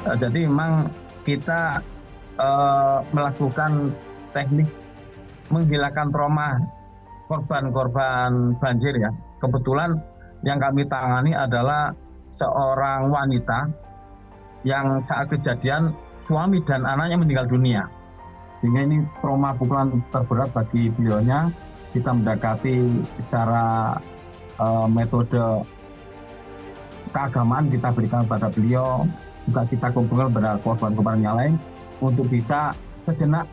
Jadi memang kita melakukan teknik menghilangkan trauma korban-korban banjir ya. Kebetulan yang kami tangani adalah seorang wanita yang saat kejadian suami dan anaknya meninggal dunia. Sehingga ini trauma pukulan terberat bagi beliaunya. Kita mendekati secara metode keagamaan kita berikan kepada beliau, juga kita kumpulkan kepada korban-korban yang lain untuk bisa sejenak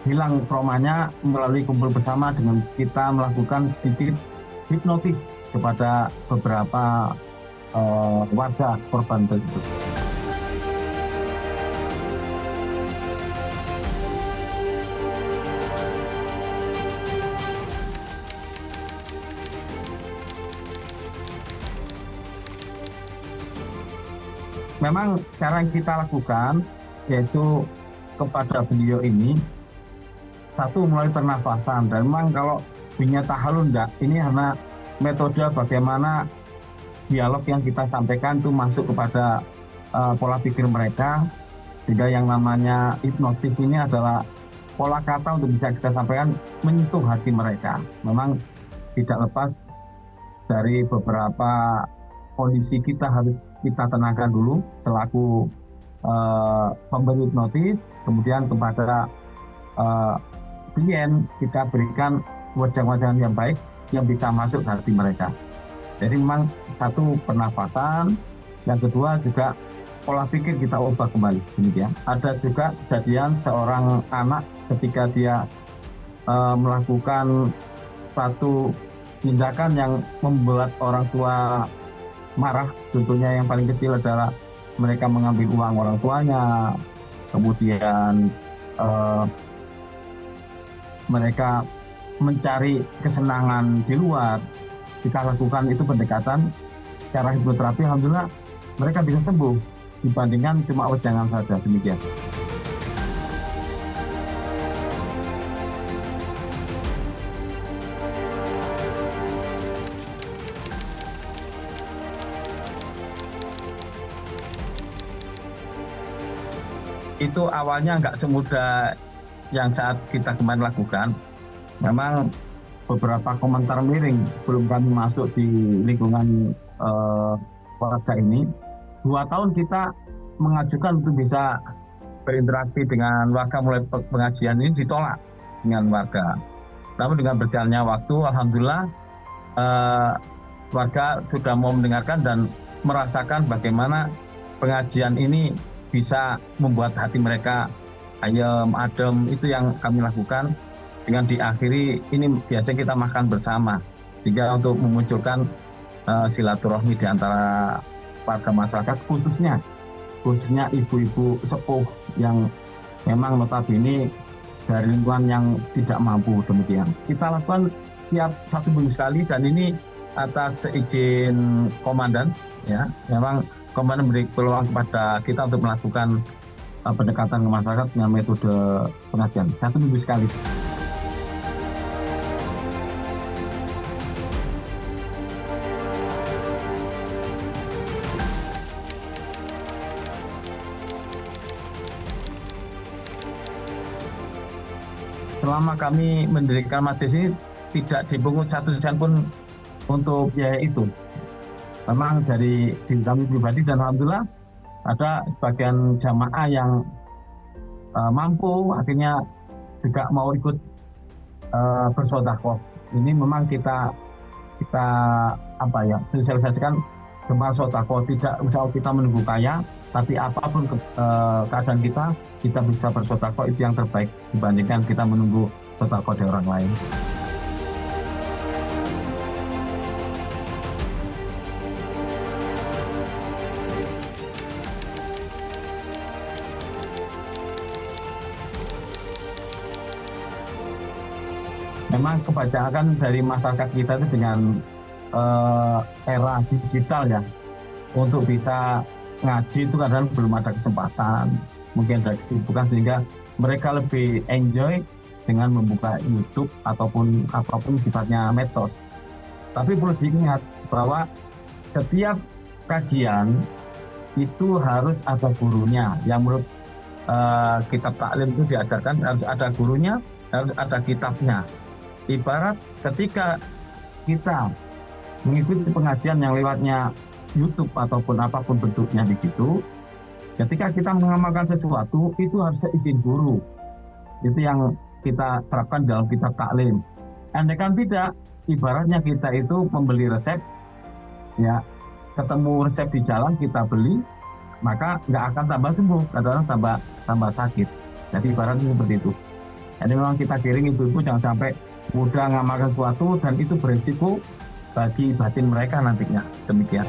hilang traumanya melalui kumpul bersama dengan kita melakukan sedikit hipnotis kepada beberapa warga korban tersebut. Memang cara yang kita lakukan yaitu kepada beliau ini satu melalui pernafasan, dan memang kalau bunyinya tahalun enggak, ini karena metode bagaimana dialog yang kita sampaikan itu masuk kepada pola pikir mereka, sehingga yang namanya hipnotis ini adalah pola kata untuk bisa kita sampaikan menyentuh hati mereka. Memang tidak lepas dari beberapa kondisi kita harus kita tenangkan dulu selaku pemberi hipnotis, kemudian kepada klien kita berikan wajah-wajah yang baik yang bisa masuk ke hati mereka. Jadi memang satu pernafasan, yang kedua juga pola pikir kita ubah kembali. Demikian. Ada juga kejadian seorang anak ketika dia melakukan satu tindakan yang membuat orang tua marah. Tentunya yang paling kecil adalah mereka mengambil uang orang tuanya, kemudian mereka mencari kesenangan di luar. Kita lakukan itu pendekatan cara hipnoterapi, alhamdulillah mereka bisa sembuh dibandingkan cuma wejangan saja. Demikian. Itu awalnya nggak semudah yang saat kita kemarin lakukan. Memang beberapa komentar miring sebelum kami masuk di lingkungan warga ini. 2 tahun kita mengajukan untuk bisa berinteraksi dengan warga, mulai pengajian ini ditolak dengan warga. Namun dengan berjalannya waktu, alhamdulillah warga sudah mau mendengarkan dan merasakan bagaimana pengajian ini bisa membuat hati mereka ayem, adem. Itu yang kami lakukan. Dengan diakhiri ini biasanya kita makan bersama, sehingga untuk memunculkan silaturahmi di antara warga masyarakat, khususnya ibu-ibu sepuh yang memang notabene dari lingkungan yang tidak mampu. Demikian kita lakukan tiap 1 minggu sekali, dan ini atas izin komandan ya. Memang komandan beri peluang kepada kita untuk melakukan pendekatan ke masyarakat dengan metode pengajian 1 minggu sekali. Selama kami mendirikan majelis ini tidak dipungut 1 sen pun untuk biaya itu. Memang dari diri kami pribadi, dan alhamdulillah ada sebagian jamaah yang mampu akhirnya juga mau ikut bersedekah. Ini memang kita sosialisasikan tentang sedekah. Tidak usah kita menunggu kaya, tapi apapun keadaan kita bisa bersedekah, itu yang terbaik dibandingkan kita menunggu sedekah dari orang lain. Memang kebanyakan dari masyarakat kita itu dengan era digital ya, untuk bisa ngaji itu kadang belum ada kesempatan, mungkin ada kesibukan, sehingga mereka lebih enjoy dengan membuka YouTube ataupun apapun sifatnya medsos. Tapi perlu diingat bahwa setiap kajian itu harus ada gurunya. Yang menurut kitab taklim itu diajarkan harus ada gurunya, harus ada kitabnya. Ibarat ketika kita mengikuti pengajian yang lewatnya YouTube ataupun apapun bentuknya di situ, ketika kita mengamalkan sesuatu itu harus seizin guru. Itu yang kita terapkan dalam kitab taklim. Andaikan tidak, ibaratnya kita itu membeli resep, ya, ketemu resep di jalan kita beli, maka nggak akan tambah sembuh, kadang-kadang tambah sakit. Jadi ibaratnya seperti itu. Jadi memang kita giring ibu-ibu jangan sampai mudah mengamalkan sesuatu dan itu berisiko bagi batin mereka nantinya. Demikian.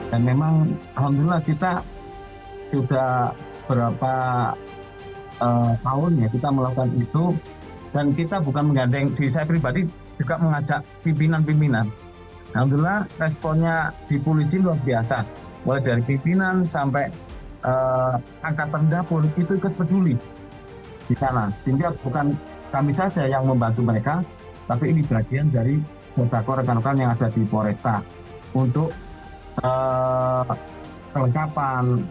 Dan memang alhamdulillah kita sudah berapa tahun ya kita melakukan itu, dan kita bukan menggandeng diri saya pribadi, juga mengajak pimpinan-pimpinan. Alhamdulillah responnya di polisi luar biasa, mulai dari pimpinan sampai angkatan rendah pun itu ikut peduli di sana, sehingga bukan kami saja yang membantu mereka, tapi ini bagian dari sodako rekan-rekan yang ada di Polresta untuk kelengkapan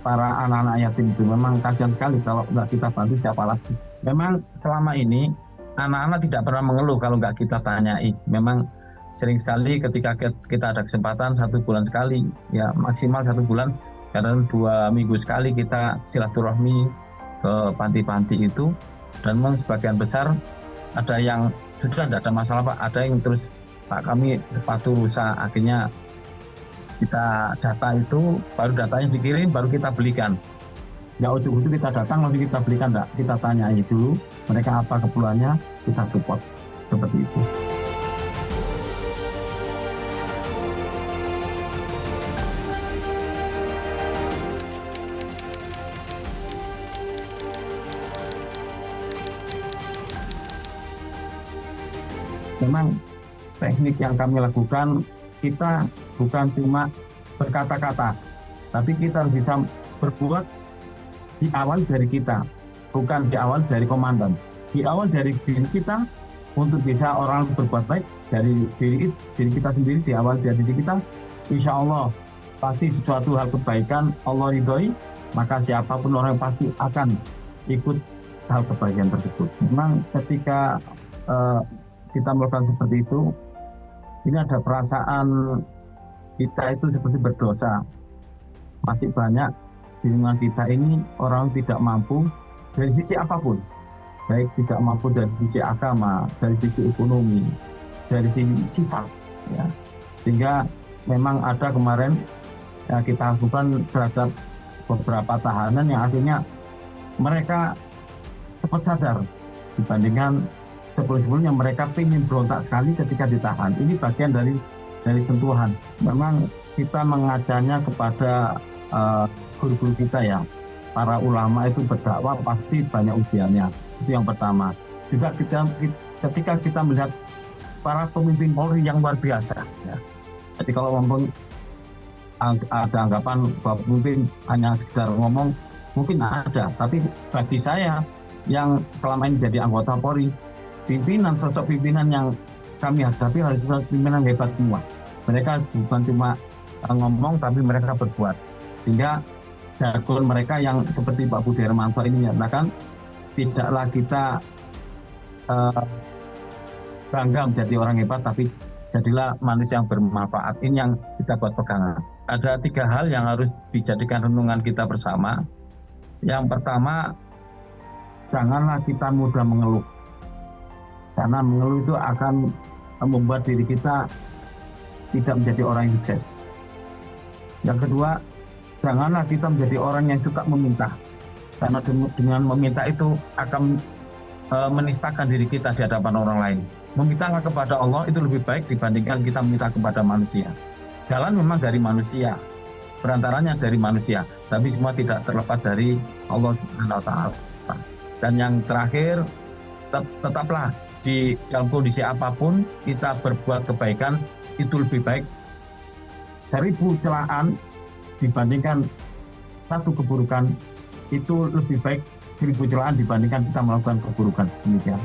para anak-anak yatim itu. Memang kasihan sekali kalau nggak kita bantu siapa lagi. Memang selama ini anak-anak tidak pernah mengeluh kalau nggak kita tanyai. Memang sering sekali ketika kita ada kesempatan 1 bulan sekali, ya maksimal 1 bulan, kadang 2 minggu sekali kita silaturahmi ke panti-panti itu. Dan memang sebagian besar ada yang sudah tidak ada masalah Pak, ada yang terus Pak kami sepatu rusak, akhirnya kita data itu, baru datanya dikirim, baru kita belikan. Ya ujuk-ujuk kita datang, lalu kita belikan, enggak. Kita tanyai dulu, mereka apa keperluannya, kita support. Seperti itu. Memang teknik yang kami lakukan, kita bukan cuma berkata-kata, tapi kita bisa berbuat di awal dari kita, bukan di awal dari komandan. Di awal dari diri kita, untuk bisa orang berbuat baik dari diri kita sendiri, di awal dari diri kita, insya Allah pasti sesuatu hal kebaikan Allah ridhoi, maka siapapun orang pasti akan ikut hal kebaikan tersebut. Memang ketika kita melakukan seperti itu, ini ada perasaan kita itu seperti berdosa. Masih banyak di lingkungan kita ini orang tidak mampu dari sisi apapun, baik tidak mampu dari sisi agama, dari sisi ekonomi, dari sisi sifat, ya. Sehingga memang ada kemarin yang kita lakukan terhadap beberapa tahanan yang akhirnya mereka cepat sadar dibandingkan sebelum-sebelumnya mereka ingin berontak sekali ketika ditahan. Ini bagian dari sentuhan. Memang kita mengajarnya kepada guru-guru kita ya, para ulama itu berdakwah pasti banyak usianya. Itu yang pertama. Juga ketika kita melihat para pemimpin Polri yang luar biasa. Ya. Jadi kalau ngomong ada anggapan bahwa pemimpin hanya sekedar ngomong, mungkin ada. Tapi bagi saya yang selama ini jadi anggota Polri, sosok pimpinan yang kami hadapi harus sosok pimpinan hebat semua. Mereka bukan cuma ngomong, tapi mereka berbuat. Sehingga jargon mereka yang seperti Pak Budi Hermanto ini menyatakan, tidaklah kita bangga menjadi orang hebat, tapi jadilah manusia yang bermanfaat. Ini yang kita buat pegangan. Ada 3 hal yang harus dijadikan renungan kita bersama. Yang pertama, janganlah kita mudah mengeluh. Karena mengeluh itu akan membuat diri kita tidak menjadi orang yang sukses. Yang kedua, janganlah kita menjadi orang yang suka meminta. Karena dengan meminta itu akan menistakan diri kita di hadapan orang lain. Memintalah kepada Allah itu lebih baik dibandingkan kita meminta kepada manusia. Jalan memang dari manusia, perantaranya dari manusia, tapi semua tidak terlepas dari Allah Subhanahu wa Ta'ala. Dan yang terakhir, tetaplah di dalam kondisi apapun kita berbuat kebaikan itu lebih baik 1000 celaan dibandingkan satu keburukan itu lebih baik 1000 celaan dibandingkan kita melakukan keburukan. Demikian.